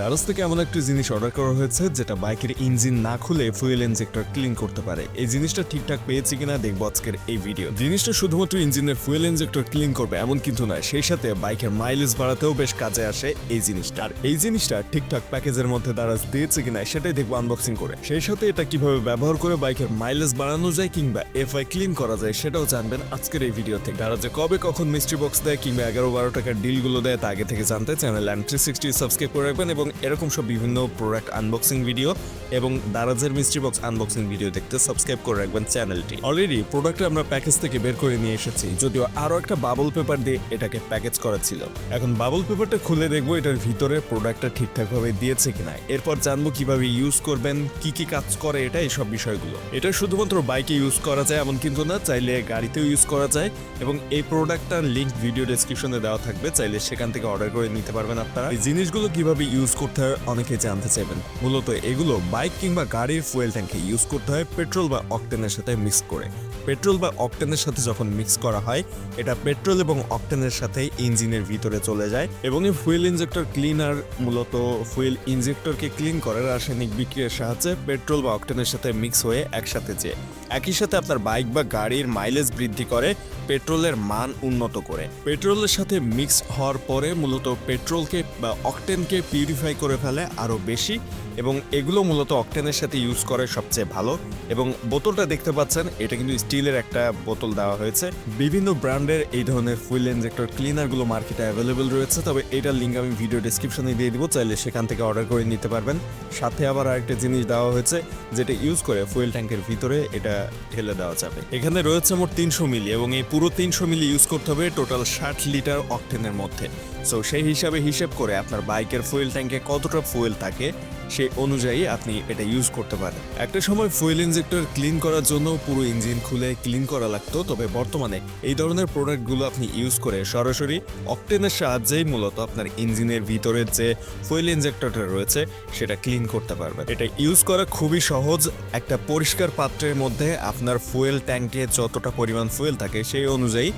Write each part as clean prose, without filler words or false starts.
দারাজ থেকে এমন একটা জিনিস অর্ডার করা হয়েছে যেটা বাইকের ইঞ্জিন না খুলে ফুয়েল ইনজেক্টর ক্লিন করতে পারে। এই জিনিসটা ঠিকঠাক পেয়েছি কিনা দেখবো আজকের এই ভিডিও। জিনিসটা শুধুমাত্র ইঞ্জিনের ফুয়েল ইনজেক্টর ক্লিন করবে এমন কিন্তু নয়, সেই সাথে বাইকের মাইলেজ বাড়াতেও বেশ কাজে আসে এই জিনিসটা। আর এই জিনিসটা ঠিকঠাক প্যাকেজের মধ্যে দারাজ দিয়েছে কিনা সেটাই দেখবো আনবক্সিং করে। সেই সাথে এটা কিভাবে ব্যবহার করে বাইকের মাইলেজ বাড়ানো যায় কিংবা এফআই ক্লিন করা যায় সেটাও জানবেন আজকের এই ভিডিও থেকে। দারাজে কবে কখন মিস্ট্রি বক্স দেয় কিংবা 11-12 টাকার ডিলগুলো দেয় তা আগে থেকে জানতে চ্যানেল 360 সাবস্ক্রাইব করে রাখবেন এবং এরকম সব বিভিন্ন প্রোডাক্ট আনবক্সিং ভিডিও এবং দারাজের মিস্ট্রি বক্স আনবক্সিং ভিডিও দেখতে সাবস্ক্রাইব করে রাখবেন চ্যানেলটি। অলরেডি প্রোডাক্টটা আমরা প্যাকেজ থেকে বের করে নিয়ে এসেছি, যদিও আরো একটা বাবল পেপার দিয়ে এটাকে প্যাকেজ করা ছিল। এখন বাবল পেপারটা খুলে দেখবো এটার ভিতরে প্রোডাক্টটা ঠিকঠাকভাবে দিয়েছে কিনা, এরপর জানবো কিভাবে ইউজ করবেন, কি কি কাজ করে এটা, এইসব বিষয়গুলো। এটা শুধুমাত্র বাইকে ইউজ করা যায় এমন কিন্তু না, চাইলে গাড়িতেও ইউজ করা যায় এবং এই প্রোডাক্টটার লিঙ্ক ভিডিও ডেসক্রিপশনে দেওয়া থাকবে, চাইলে সেখান থেকে অর্ডার করে নিতে পারবেন আপনারা। এই জিনিসগুলো কিভাবে ইউজ করতে হয় অনেকে জানতে চাইবেন। মূলত এগুলো বাইক কিংবা গাড়ির ফুয়েল ট্যাঙ্কে ইউজ করতে হয় পেট্রোল বা অকটেনের সাথে মিক্স করে। পেট্রোল বা অকটেনের সাথে যখন মিক্স করা হয় এটা পেট্রোল এবং অকটেনের সাথে ইঞ্জিনের ভিতরে চলে যায় এবং এই ফুয়েল ইনজেক্টর ক্লিনার মূলত ফুয়েল ইনজেক্টরকে ক্লিন করে রাসায়নিক বিক্রিয়ার সাহায্যে পেট্রোল বা অকটেনের সাথে মিক্স হয়ে একসাথে যায়। একই সাথে আপনার বাইক বা গাড়ির মাইলেজ বৃদ্ধি করে, পেট্রোলের মান উন্নত করে। পেট্রোলের সাথে মিক্স হওয়ার পরে মূলত পেট্রোলকে বা অকটেনকে পিউরিফাই করে ফেলে আরও বেশি এবং এগুলো মূলত অকটেনের সাথে ইউজ করে সবচেয়ে ভালো। এবং বোতলটা দেখতে পাচ্ছেন, এটা কিন্তু স্টিলের একটা বোতল দেওয়া হয়েছে। বিভিন্ন ব্র্যান্ডের এই ধরনের ফুয়েল ইনজেক্টর ক্লিনারগুলো মার্কেটে অ্যাভেলেবেল রয়েছে, তবে এটার লিঙ্ক আমি ভিডিও ডেসক্রিপশনে দিয়ে দিব, চাইলে সেখান থেকে অর্ডার করে নিতে পারবেন। সাথে আবার আরেকটা জিনিস দেওয়া হয়েছে যেটা ইউজ করে ফুয়েল ট্যাঙ্কের ভিতরে এটা ঢেলে দেওয়া যাবে। এখানে রয়েছে মোট 300 মিলি এবং এই পুরো 300 মিলি ইউজ করতে হবে টোটাল 60 লিটার অকটেনের মধ্যে। সো সেই হিসাব করে আপনার বাইকের ফুয়েল ট্যাঙ্কে কতটা ফুয়েল থাকে সেই অনুযায়ী আপনি এটা ইউজ করতে পারেন। একটা সময় ফুয়েল ইনজেক্টর ক্লিন করার জন্য পুরো ইঞ্জিন খুলে ক্লিন করা লাগতো, তবে বর্তমানে এই ধরনের প্রোডাক্টগুলো আপনি ইউজ করে সরাসরি অকটেনের সাহায্যেই মূলত আপনার ইঞ্জিনের ভিতরের যে ফুয়েল ইনজেক্টরটা রয়েছে সেটা ক্লিন করতে পারবেন। এটা ইউজ করা খুবই সহজ। একটা পরিষ্কার পাত্রের মধ্যে আপনার ফুয়েল ট্যাঙ্কে যতটা পরিমাণ ফুয়েল থাকে সেই অনুযায়ী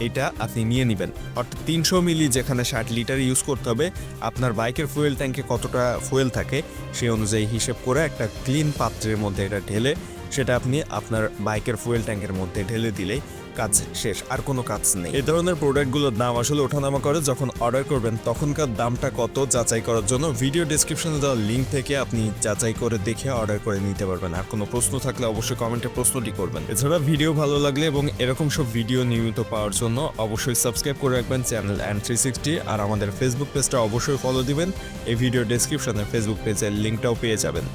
এটা আপনি নিয়ে নেবেন। অর্থাৎ 300 মিলি যেখানে 60 লিটার ইউজ করতে হবে, আপনার বাইকের ফুয়েল ট্যাঙ্কে কতটা ফুয়েল থাকে সেই অনুযায়ী হিসেব করে একটা ক্লিন পাত্রের মধ্যে এটা ঢেলে সেটা আপনি আপনার বাইকের ফুয়েল ট্যাঙ্কের মধ্যে ঢেলে দিলেই কাজ শেষ, আর কোনো কাজ নেই। এই ধরনের প্রোডাক্টগুলোর দাম আসলে ওঠানামা করে, যখন অর্ডার করবেন তখনকার দামটা কত যাচাই করার জন্য ভিডিও ডেসক্রিপশনে দেওয়া লিঙ্ক থেকে আপনি যাচাই করে দেখে অর্ডার করে নিতে পারবেন। আর কোনো প্রশ্ন থাকলে অবশ্যই কমেন্টে প্রশ্নটি করবেন। এছাড়া ভিডিও ভালো লাগলে এবং এরকম সব ভিডিও নিয়মিত পাওয়ার জন্য অবশ্যই সাবস্ক্রাইব করে রাখবেন চ্যানেল 360 আর আমাদের ফেসবুক পেজটা অবশ্যই ফলো দিবেন। এই ভিডিও ডেসক্রিপশনে ফেসবুক পেজের লিঙ্কটাও পেয়ে যাবেন।